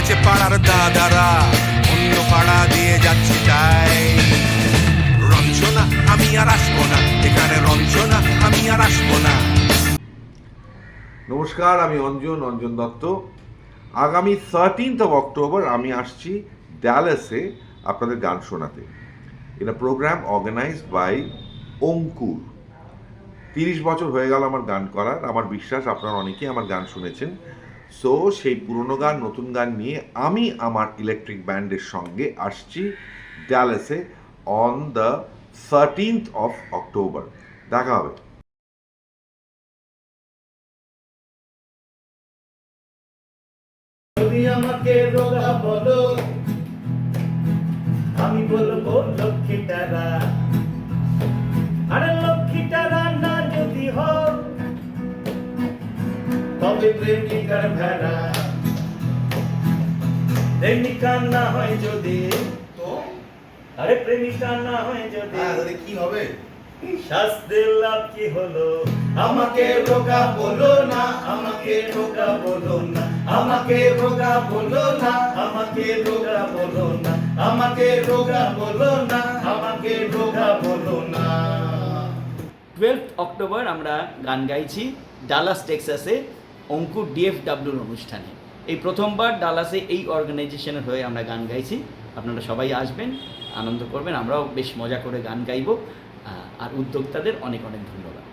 যাচ্ছে পাড়ার দাদারা, অন্য পাড়া দিয়ে যাচ্ছে চাই। রঞ্জনা আমি আর আসবো না, এখানে রঞ্জনা আমি আর আসবো না। নমস্কার, আমি অঞ্জন দত্ত। আগামী 13th of October আমি আসছি ড্যালাসে আপনাদের গান শোনাতে। এটা প্রোগ্রাম অর্গানাইজড বাই অঙ্কুর। 30 বছর হয়ে গেল আমার গান করার। আমার বিশ্বাস আপনারা অনেকেই আমার গান শুনেছেন। সো সেই পুরনো গান নতুন গান নিয়ে আমি আমার ইলেকট্রিক ব্যান্ডের সঙ্গে আসছি ড্যালাসে on the 13th of October। দেখা হবে। যদি আমাকে রোগা বলো, আমি বলবো লক্ষ্মীটারা। আরে লক্ষ্মীটারা না যদি হোক, তবে প্রেমিকার ভেড়া। প্রেমিকা না হয় যদি, আরে প্রেমিকা না হয় যদি, কি হবে? শাস্তির লাভ কি হলো? আমাকে রোগা বলো না, আমাকে রোগা বলো না, আমাকে রোগা বলো না, আমাকে রোগা বলো না, আমাকে রোগা বলো না, আমাকে রোগা বলো না। 12th অক্টোবর আমরা গান গাইছি ডালাস টেক্সাসে অঙ্কুর ডিএফডব্লিউর অনুষ্ঠানে। এই প্রথমবার ডালাসে এই অর্গানাইজেশনের হয়ে আমরা গান গাইছি। আপনারা সবাই আসবেন, আনন্দ করবেন, আমরাও বেশ মজা করে গান গাইব। আর উদ্যোক্তাদের অনেক অনেক ধন্যবাদ।